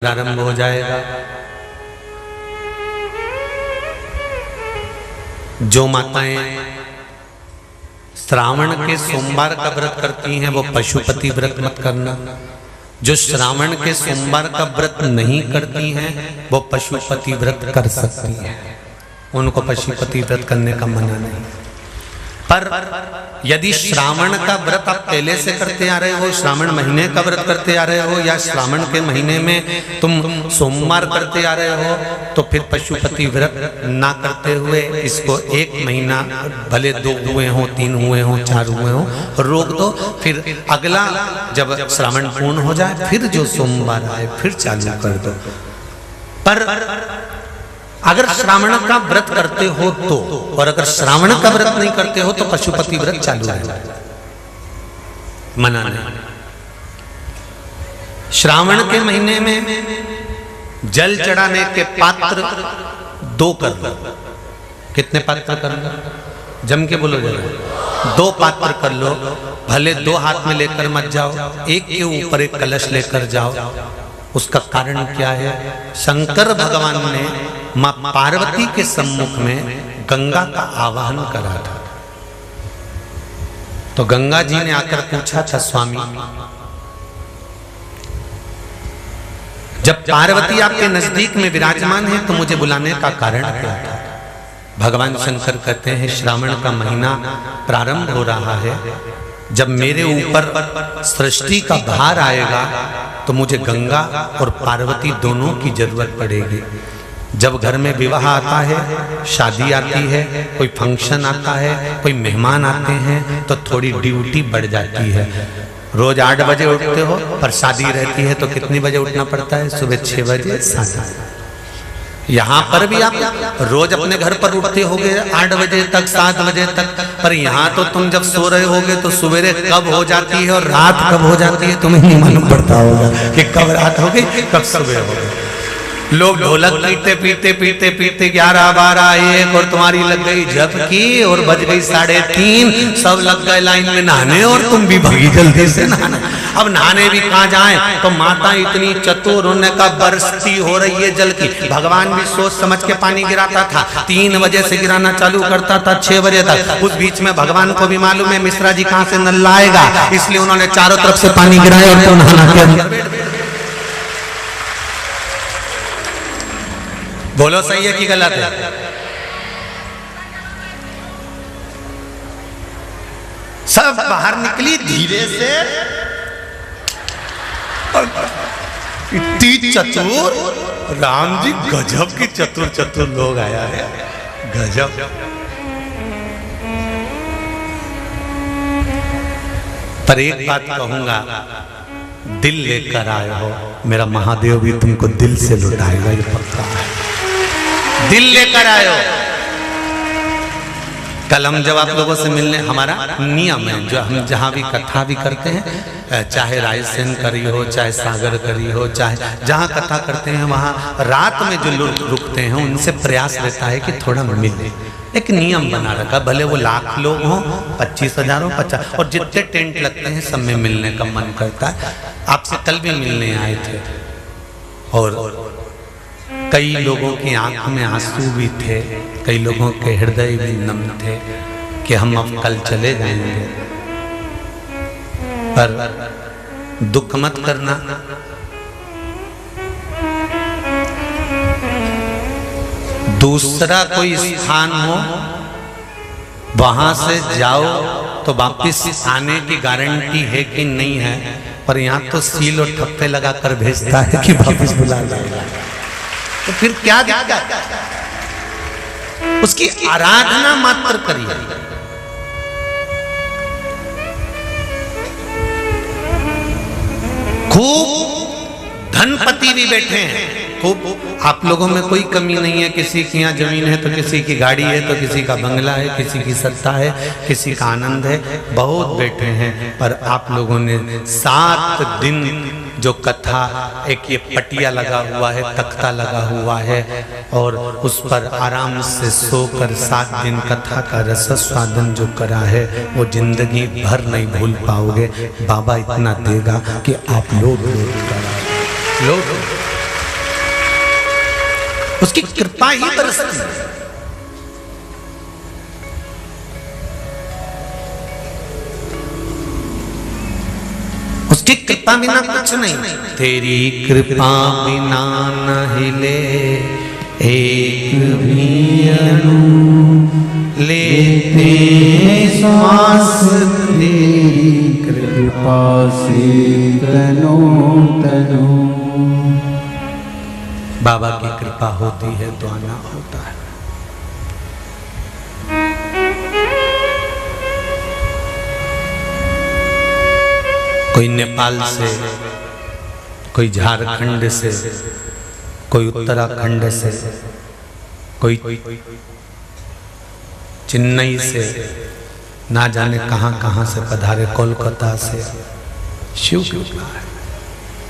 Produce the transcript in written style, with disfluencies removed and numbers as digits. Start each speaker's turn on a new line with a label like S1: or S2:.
S1: प्रारंभ हो जाएगा। जो माताएं श्रावण के सोमवार का व्रत करती हैं वो पशुपति व्रत मत करना। जो श्रावण के सोमवार का व्रत नहीं करती हैं वो पशुपति व्रत कर सकती हैं, उनको पशुपति व्रत करने का मना नहीं। पर यदि श्रावण का व्रत आप पहले से करते आ रहे हो, श्रावण महीने का व्रत करते आ रहे हो, या श्रावण के महीने में तुम सोमवार करते आ रहे हो, तो फिर पशुपति व्रत ना करते हुए इसको 1 महीना, भले 2 हुए हो, 3 हुए हो, 4 हुए हो, रोक दो। फिर अगला जब श्रावण पूर्ण हो जाए फिर जो सोमवार आए फिर चालू कर दो। पर अगर श्रावण का व्रत करते हो तो, और अगर श्रावण का व्रत नहीं करते हो तो पशुपति व्रत चालू है, मना नहीं। श्रावण के महीने में जल चढ़ाने के पात्र 2 कर लो। कितने पात्र कर लो? जम के बोलो जरा। 2 पात्र कर लो, भले 2 हाथ में लेकर मत जाओ, एक के ऊपर एक कलश लेकर जाओ। उसका कारण क्या है? शंकर भगवान ने मां पार्वती के सम्मुख में गंगा का आवाहन करा था। तो गंगा जी ने आकर पूछा था, स्वामी जब पार्वती आपके नजदीक में विराजमान है तो मुझे बुलाने का कारण क्या था? भगवान शंकर कहते हैं, श्रावण का महीना प्रारंभ हो रहा है, जब मेरे ऊपर सृष्टि का भार आएगा तो मुझे गंगा और पार्वती दोनों की जरूरत पड़ेगी। जब घर में विवाह आता है, शादी आती है, कोई फंक्शन आता है, कोई मेहमान आते हैं, तो थोड़ी ड्यूटी बढ़ जाती है। रोज 8 बजे उठते हो, पर शादी रहती है तो कितनी बजे उठना पड़ता है? सुबह 6 बजे 7 बजे। यहाँ पर भी आप रोज अपने घर पर उठते होगे 8 बजे तक, 7 बजे तक, पर यहाँ तो तुम जब सो रहे होगे तो सवेरे कब हो जाती है और रात कब हो जाती है तुम्हें नहीं मालूम पड़ता होगा कि कब रात हो गई कब सुबह हो गई। लोग ढोलक पीते पीते पीते पीते 11, 12, 1 और तुम्हारी लग गई जप की और बज गई 3:30, सब लग गए लाइन में नहाने और तुम भी भागी जल्दी से नहाने। अब नहाने भी कहाँ जाएं? तो माता इतनी चतुर, उन्होंने कहा बरसती हो रही है जल की। भगवान भी सोच समझ के पानी गिराता था, 3 बजे से गिराना चालू करता था 6 बजे तक। उस बीच में भगवान को भी मालूम है मिश्रा जी कहाँ से नल लाएगा, इसलिए उन्होंने चारों तरफ से पानी गिराया और तो नहाना के अंदर। बोलो सही है कि गलत है? सब बाहर निकली धीरे से, इतनी चतुर, राम जी गजब की चतुर लोग आया है, गजब। पर एक बात कहूंगा, दिल लेकर आए हो, मेरा महादेव भी तुमको दिल से लुटाएगा, ये पक्का है। दिल लेकर आयो। कल हम जब आप लोगों से मिलने, हमारा नियम है, जो हम जहाँ भी कथा भी करते हैं, चाहे रायसेन करी हो, चाहे सागर करी हो, चाहे जहाँ कथा करते हैं वहाँ रात में जो लोग रुकते हैं उनसे प्रयास रहता है कि थोड़ा मिले। एक नियम बना रखा, भले वो 1,00,000 लोग हों, 25,000 हो, 50, और जितने टेंट लगते हैं सब में मिलने का मन करता है। आपसे कल भी मिलने आए थे और कई लोगों की आंख में आंसू भी थे, कई लोगों के हृदय भी नम थे कि हम अब कल चले जाएंगे। पर दुख मत करना, दूसरा कोई स्थान हो वहां से जाओ तो वापिस आने की गारंटी है कि नहीं है, पर यहाँ तो सील और ठप्पे लगाकर भेजता है कि वापिस बुला लाएगा। तो फिर क्या दिक्कत? उसकी आराधना मात्र करिए। खूब धनपति भी बैठे हैं, खूब, आप लोगों में कोई कमी नहीं है। किसी की यहाँ जमीन है तो किसी की गाड़ी है, तो किसी का बंगला है, किसी की सत्ता है, किसी का आनंद है, बहुत बैठे हैं। पर आप लोगों ने 7 दिन जो कथा, एक ये पटिया लगा हुआ है, तख्ता लगा हुआ है, और उस पर आराम से सोकर 7 दिन कथा का रसस्वादन जो करा है वो जिंदगी भर नहीं भूल पाओगे। बाबा इतना देगा कि आप लोग उसकी कृपा ही बरसती है। उसकी कृपा बिना कुछ नहीं। तेरी कृपा बिना न हिले एक भी अणु, लेते श्वास तेरी
S2: कृपा से तनो तनो।
S1: बाबा की कृपा होती है तो आना होता है। कोई नेपाल से, कोई झारखंड से, कोई उत्तराखंड से, कोई चेन्नई से, ना जाने कहां कहां से पधारे, कोलकाता से। शिव कृपा है।